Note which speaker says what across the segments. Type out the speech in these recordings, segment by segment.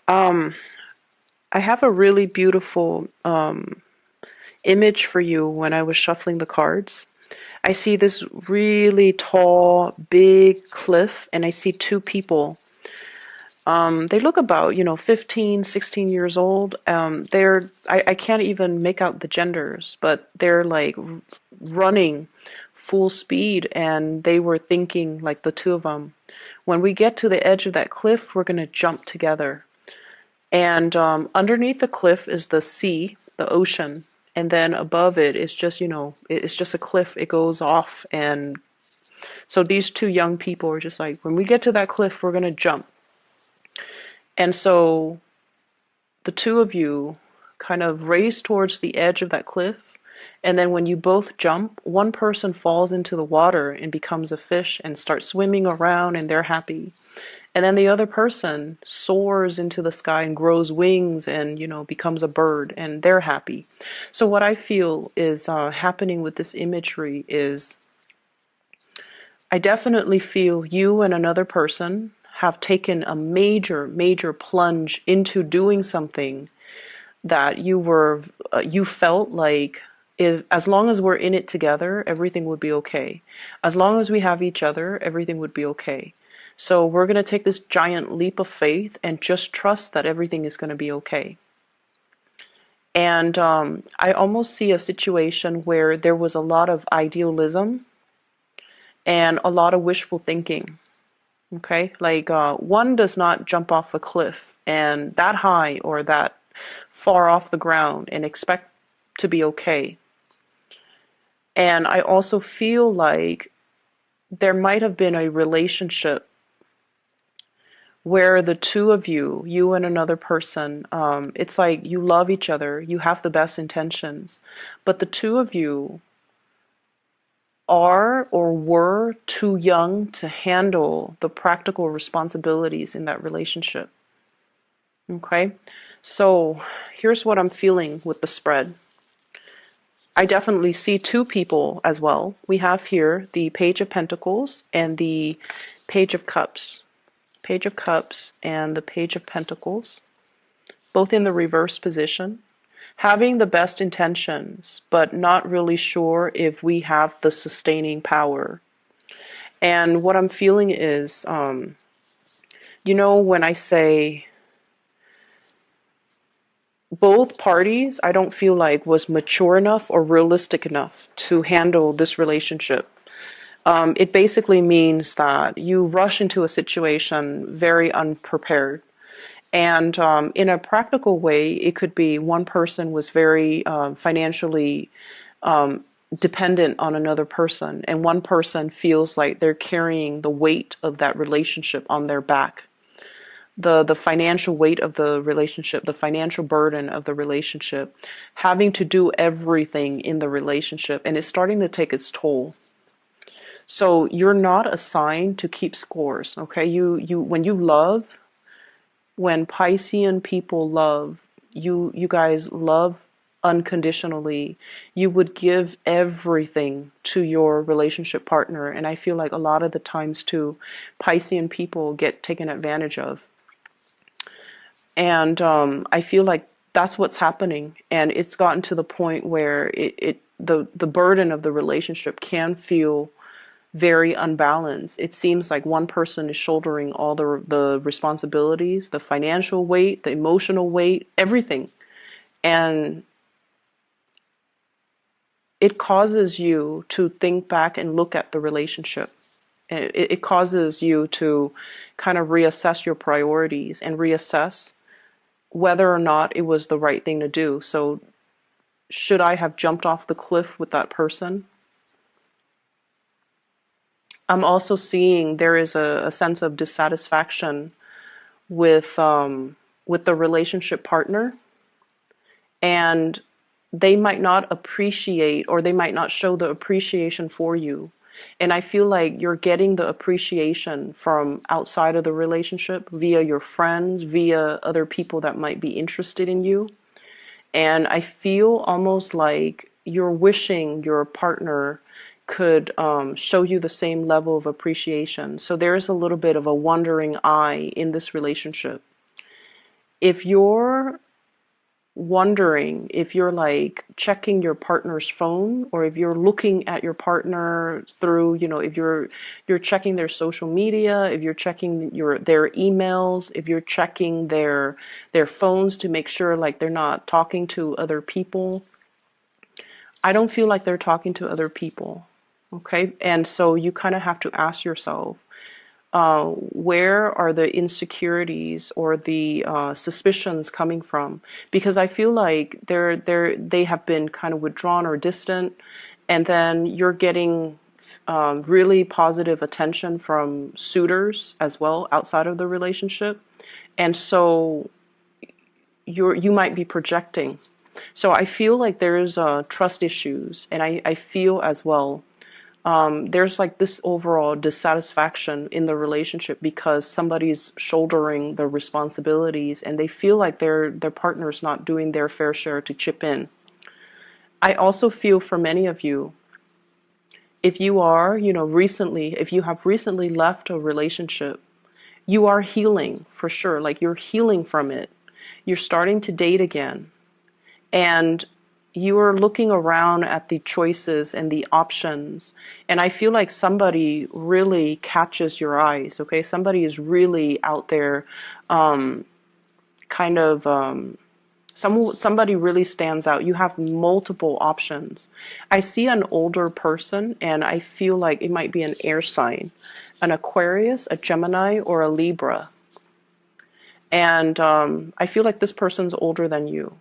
Speaker 1: Um, I have a really beautiful image for you when I was shuffling the cards. I see this really tall, big cliff, and I see two people. They look about, 15, 16 years old. I can't even make out the genders, but they're like running full speed, and they were thinking, like the two of them, when we get to the edge of that cliff, we're going to jump together. And underneath the cliff is the sea, the ocean, and then above it is just, it's just a cliff. It goes off, and so these two young people are just like, when we get to that cliff, we're gonna jump. And so the two of you kind of race towards the edge of that cliff, and then when you both jump, one person falls into the water and becomes a fish and starts swimming around, and they're happy. And then the other person soars into the sky and grows wings and, becomes a bird, and they're happy. So what I feel is happening with this imagery is I definitely feel you and another person have taken a major, major plunge into doing something that you felt like, if, as long as we're in it together, everything would be okay. As long as we have each other, everything would be okay. So we're going to take this giant leap of faith and just trust that everything is going to be okay. And I almost see a situation where there was a lot of idealism and a lot of wishful thinking. Okay, like one does not jump off a cliff and that high or that far off the ground and expect to be okay. And I also feel like there might have been a relationship where the two of you, you and another person, it's like you love each other, you have the best intentions, but the two of you are or were too young to handle the practical responsibilities in that relationship. Okay, so here's what I'm feeling with the spread. I definitely see two people as well. We have here the Page of Pentacles and the Page of Cups. Page of Cups and the Page of Pentacles, both in the reverse position, having the best intentions, but not really sure if we have the sustaining power. And what I'm feeling is, when I say both parties, I don't feel like was mature enough or realistic enough to handle this relationship. It basically means that you rush into a situation very unprepared. And in a practical way, it could be one person was very financially dependent on another person, and one person feels like they're carrying the weight of that relationship on their back. The financial weight of the relationship, the financial burden of the relationship, having to do everything in the relationship, and it's starting to take its toll. So you're not assigned to keep scores, okay? You when you love, when Piscean people love, you guys love unconditionally. You would give everything to your relationship partner, and I feel like a lot of the times too, Piscean people get taken advantage of. And I feel like that's what's happening, and it's gotten to the point where the burden of the relationship can feel very unbalanced. It seems like one person is shouldering all the responsibilities, the financial weight, the emotional weight, everything. And it causes you to think back and look at the relationship. It causes you to kind of reassess your priorities and reassess whether or not it was the right thing to do. So, should I have jumped off the cliff with that person? I'm also seeing there is a sense of dissatisfaction with the relationship partner, and they might not appreciate or they might not show the appreciation for you. And I feel like you're getting the appreciation from outside of the relationship via your friends, via other people that might be interested in you. And I feel almost like you're wishing your partner could show you the same level of appreciation. So there's a little bit of a wandering eye in this relationship. if you're wondering, if you're like checking your partner's phone, or if you're looking at your partner through, if you're checking their social media, if you're checking their emails, if you're checking their phones to make sure like they're not talking to other people, I don't feel like they're talking to other people. Okay? And so you kind of have to ask yourself, where are the insecurities or the suspicions coming from? Because I feel like they have been kind of withdrawn or distant, and then you're getting really positive attention from suitors as well outside of the relationship, and so you might be projecting. So I feel like there's trust issues, and I feel as well there's like this overall dissatisfaction in the relationship because somebody's shouldering the responsibilities and they feel like their partner's not doing their fair share to chip in. I also feel for many of you, if you are, if you have recently left a relationship, you are healing for sure. Like you're healing from it. You're starting to date again. And you are looking around at the choices and the options, and I feel like somebody really catches your eyes. Okay, somebody is really out there, kind of somebody really stands out. You have multiple options. I see an older person, and I feel like it might be an air sign, an Aquarius, a Gemini, or a Libra. And I feel like this person's older than you.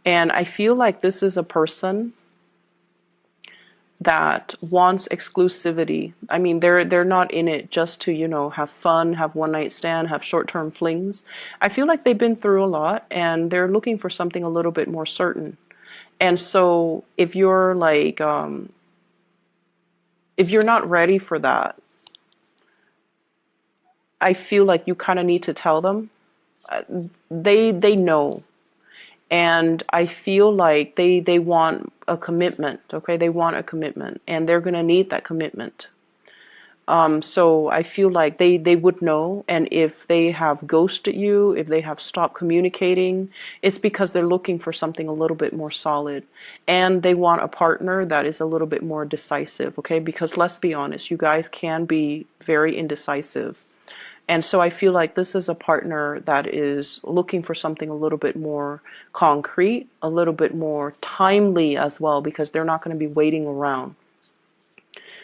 Speaker 1: And I feel like this is a person that wants exclusivity. I mean, they're not in it just to, have fun, have one night stand, have short-term flings. I feel like they've been through a lot and they're looking for something a little bit more certain. And so if you're like, if you're not ready for that, I feel like you kind of need to tell them. They know. And I feel like they want a commitment, okay? They want a commitment, and they're going to need that commitment. So I feel like they would know, and if they have ghosted you, if they have stopped communicating, it's because they're looking for something a little bit more solid. And they want a partner that is a little bit more decisive, okay? Because let's be honest, you guys can be very indecisive. And so I feel like this is a partner that is looking for something a little bit more concrete, a little bit more timely as well, because they're not going to be waiting around.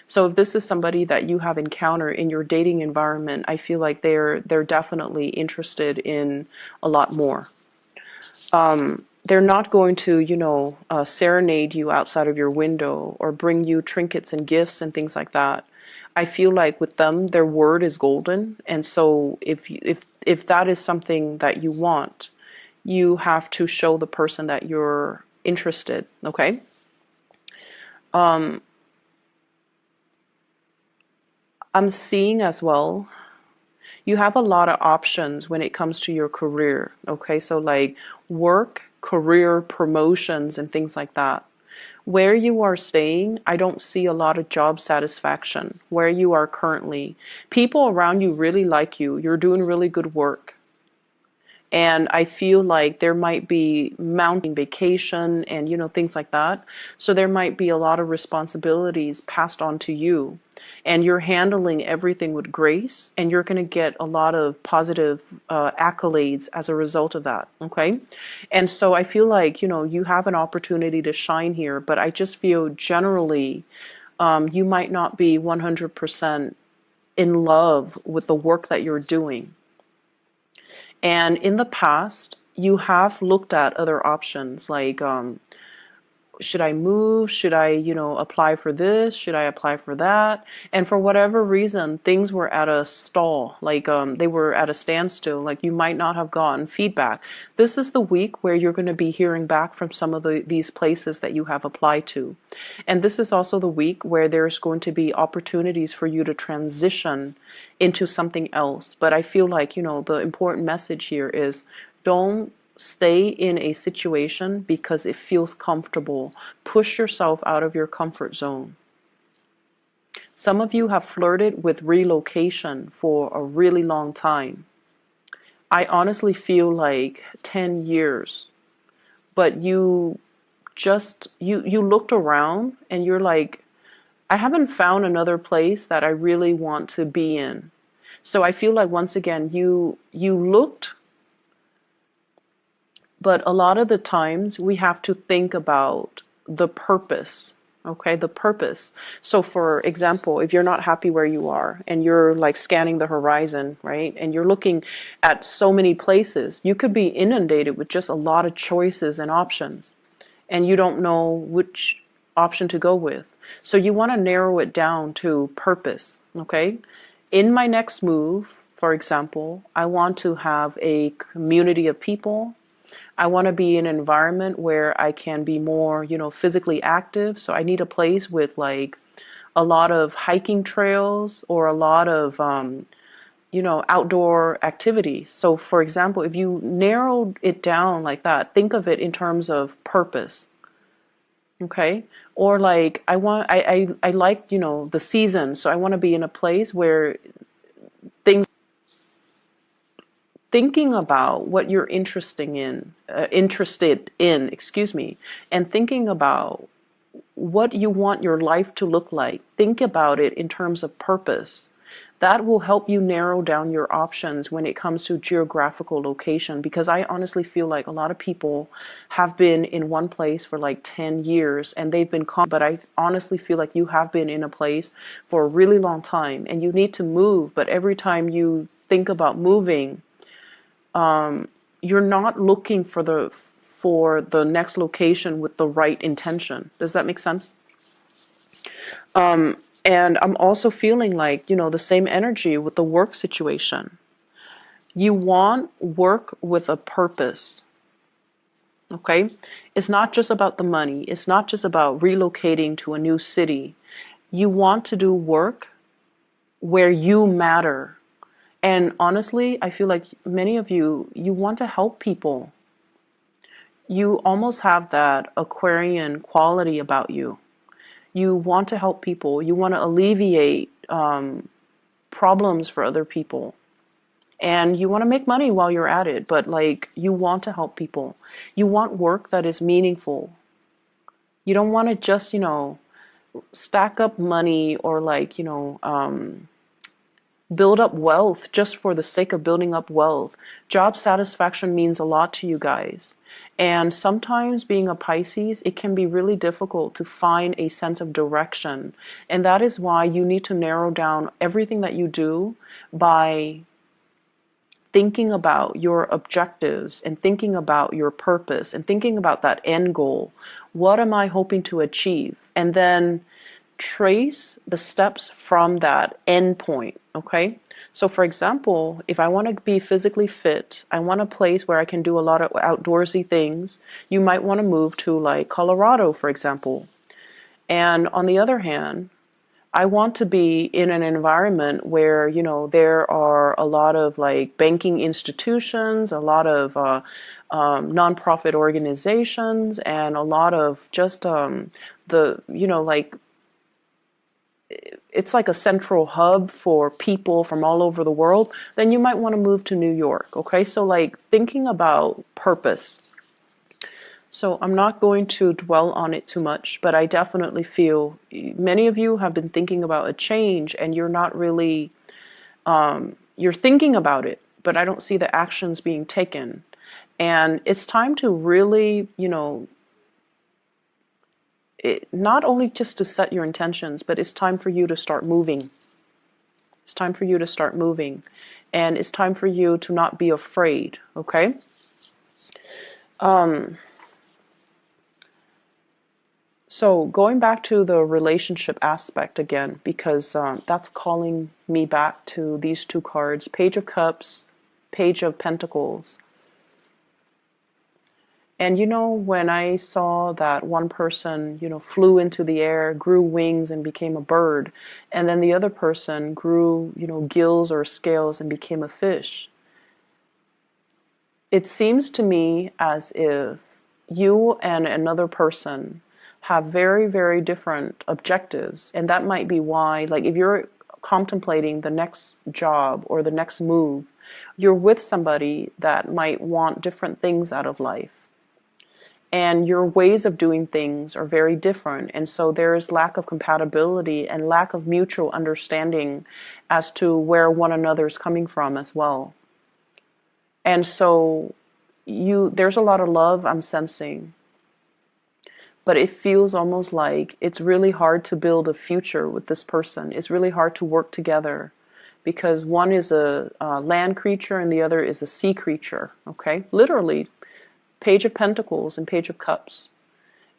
Speaker 1: So if this is somebody that you have encountered in your dating environment, I feel like they're definitely interested in a lot more. They're not going to, serenade you outside of your window or bring you trinkets and gifts and things like that. I feel like with them, their word is golden, and so if that is something that you want, you have to show the person that you're interested. Okay. I'm seeing as well, you have a lot of options when it comes to your career. Okay, so like work, career, promotions, and things like that. Where you are staying, I don't see a lot of job satisfaction. Where you are currently, people around you really like you. You're doing really good work. And I feel like there might be mounting vacation and, things like that. So there might be a lot of responsibilities passed on to you. And you're handling everything with grace. And you're going to get a lot of positive accolades as a result of that. Okay. And so I feel like, you have an opportunity to shine here. But I just feel generally you might not be 100% in love with the work that you're doing. And in the past, you have looked at other options like, should I move? Should I, apply for this? Should I apply for that? And for whatever reason, things were at a stall, like they were at a standstill, like you might not have gotten feedback. This is the week where you're going to be hearing back from some of these places that you have applied to. And this is also the week where there's going to be opportunities for you to transition into something else. But I feel like, the important message here is don't stay in a situation because it feels comfortable. Push yourself out of your comfort zone. Some of you have flirted with relocation for a really long time. I honestly feel like 10 years, but you looked around and you're like, I haven't found another place that I really want to be in. So I feel like once again you looked, but a lot of the times we have to think about the purpose. Okay, the purpose. So for example, if you're not happy where you are and you're like scanning the horizon, right? And you're looking at so many places, you could be inundated with just a lot of choices and options, and you don't know which option to go with. So you want to narrow it down to purpose, okay? In my next move, for example, I want to have a community of people. I want to be in an environment where I can be more, physically active. So I need a place with like a lot of hiking trails or a lot of, outdoor activities. So for example, if you narrow it down like that, think of it in terms of purpose. Okay. Or like I like, the season. So I want to be in a place where things thinking about what you're interested in, excuse me, and thinking about what you want your life to look like. Think about it in terms of purpose. That will help you narrow down your options when it comes to geographical location, because I honestly feel like a lot of people have been in one place for like 10 years and they've been but I honestly feel like you have been in a place for a really long time and you need to move, but every time you think about moving, you're not looking for the next location with the right intention. Does that make sense? And I'm also feeling like, the same energy with the work situation. You want work with a purpose, okay? It's not just about the money. It's not just about relocating to a new city. You want to do work where you matter. And honestly, I feel like many of you want to help people. You almost have that Aquarian quality about you. You want to help people. You want to alleviate problems for other people. And you want to make money while you're at it, but like you want to help people. You want work that is meaningful. You don't want to just, stack up money or like, build up wealth just for the sake of building up wealth. Job satisfaction means a lot to you guys. And sometimes being a Pisces, it can be really difficult to find a sense of direction. And that is why you need to narrow down everything that you do by thinking about your objectives and thinking about your purpose and thinking about that end goal. What am I hoping to achieve? And then trace the steps from that end point, okay? So for example, if I want to be physically fit, I want a place where I can do a lot of outdoorsy things. You might want to move to like Colorado, for example. And on the other hand, I want to be in an environment where, there are a lot of like banking institutions, a lot of nonprofit organizations, and a lot of just like it's like a central hub for people from all over the world. Then you might want to move to New York. Okay. So like thinking about purpose. So I'm not going to dwell on it too much, but I definitely feel many of you have been thinking about a change and you're not really, you're thinking about it, but I don't see the actions being taken. And it's time to really, not only just to set your intentions, but it's time for you to start moving. It's time for you to start moving. And it's time for you to not be afraid, okay? So going back to the relationship aspect again, because that's calling me back to these two cards, Page of Cups, Page of Pentacles. And when I saw that one person, flew into the air, grew wings and became a bird, and then the other person grew, gills or scales and became a fish, it seems to me as if you and another person have very, very different objectives. And that might be why, like, if you're contemplating the next job or the next move, you're with somebody that might want different things out of life. And your ways of doing things are very different. And so there is lack of compatibility and lack of mutual understanding as to where one another is coming from as well. And so there's a lot of love I'm sensing, but it feels almost like it's really hard to build a future with this person. It's really hard to work together because one is a land creature and the other is a sea creature, okay? Literally, Page of Pentacles and Page of Cups.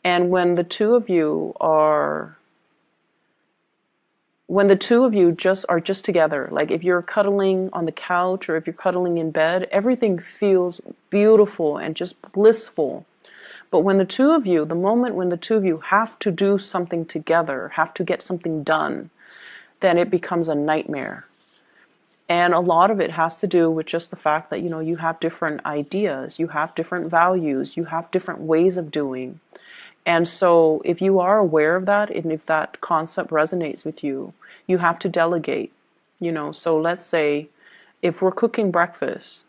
Speaker 1: And when the two of you just are just together, like if you're cuddling on the couch or if you're cuddling in bed, everything feels beautiful and just blissful. But when the moment when the two of you have to do something together, have to get something done, then it becomes a nightmare. And a lot of it has to do with just the fact that, you have different ideas, you have different values, you have different ways of doing. And so if you are aware of that, and if that concept resonates with you, you have to delegate. So let's say if we're cooking breakfast,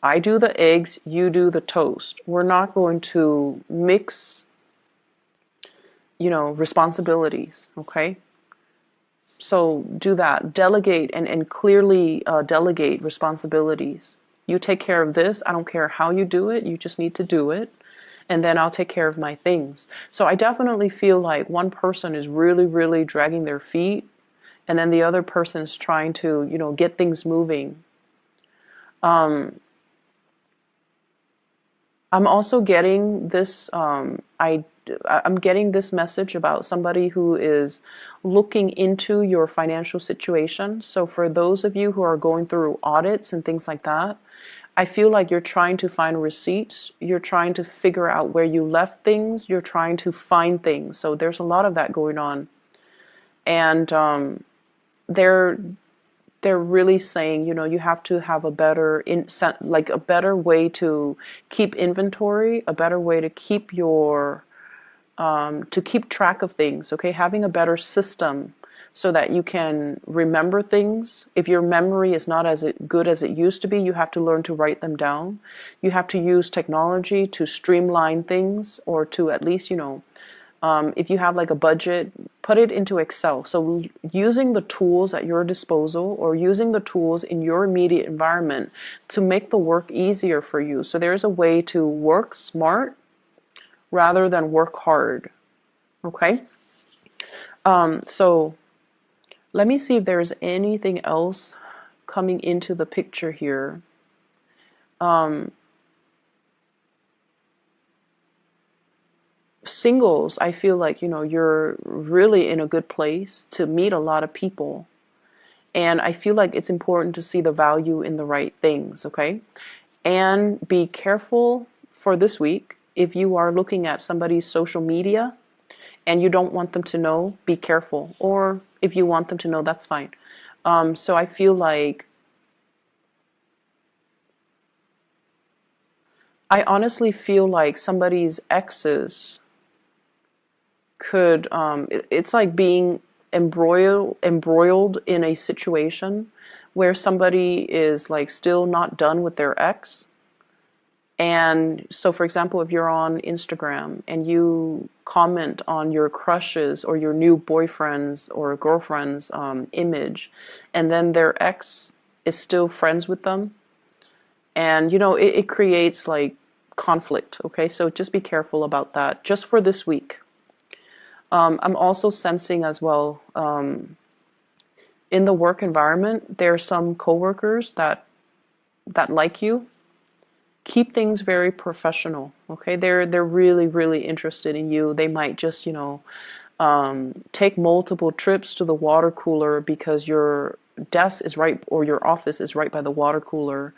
Speaker 1: I do the eggs, you do the toast. We're not going to mix, responsibilities, okay? So do that. Delegate and clearly delegate responsibilities. You take care of this. I don't care how you do it. You just need to do it. And then I'll take care of my things. So I definitely feel like one person is really, really dragging their feet. And then the other person is trying to, get things moving. I'm also getting this, I'm getting this message about somebody who is looking into your financial situation. So for those of you who are going through audits and things like that, I feel like you're trying to find receipts. You're trying to figure out where you left things. You're trying to find things. So there's a lot of that going on. And they're really saying, you have to have a better a better way to keep inventory, a better way to keep to keep track of things, okay? Having a better system so that you can remember things. If your memory is not as good as it used to be, you have to learn to write them down. You have to use technology to streamline things, or to at least, if you have like a budget, put it into Excel. So using the tools at your disposal, or using the tools in your immediate environment to make the work easier for you. So there's a way to work smart rather than work hard. Okay? So let me see if there's anything else coming into the picture here. Singles, I feel like, you're really in a good place to meet a lot of people. And I feel like it's important to see the value in the right things, okay? And be careful for this week. If you are looking at somebody's social media and you don't want them to know, be careful. Or if you want them to know, that's fine. So I feel like, I honestly feel like somebody's exes could, it's like being embroiled in a situation where somebody is like still not done with their ex. And so, for example, if you're on Instagram and you comment on your crushes or your new boyfriend's or girlfriend's image, and then their ex is still friends with them, and it creates like conflict. Okay, so just be careful about that, just for this week. I'm also sensing as well, in the work environment, there are some coworkers that like you. Keep things very professional, okay? They're really, really interested in you. They might just, take multiple trips to the water cooler because your desk is right, or your office is right by the water cooler.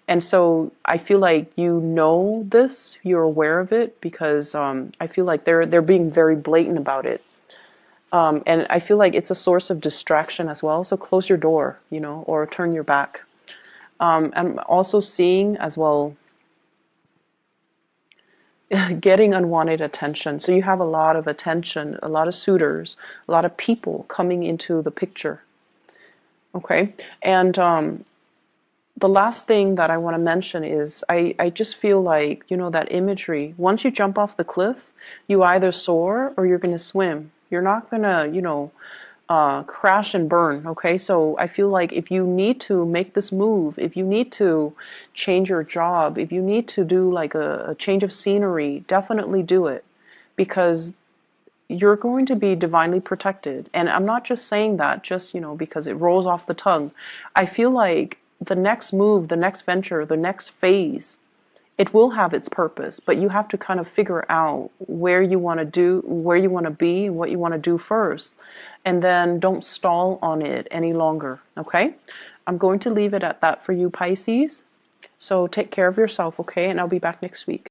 Speaker 1: And so I feel like this, you're aware of it, because I feel like they're being very blatant about it. And I feel like it's a source of distraction as well. So close your door, or turn your back. I'm also seeing as well, getting unwanted attention. So you have a lot of attention, a lot of suitors, a lot of people coming into the picture. Okay? And the last thing that I want to mention is I just feel like, that imagery. Once you jump off the cliff, you either soar or you're going to swim. You're not going to, crash and burn. Okay. So I feel like if you need to make this move, if you need to change your job, if you need to do like a change of scenery, definitely do it, because you're going to be divinely protected. And I'm not just saying that just, because it rolls off the tongue. I feel like the next move, the next venture, the next phase, it will have its purpose, but you have to kind of figure out where you want to do, where you want to be, and what you want to do first. And then don't stall on it any longer, okay? I'm going to leave it at that for you, Pisces. So take care of yourself, okay? And I'll be back next week.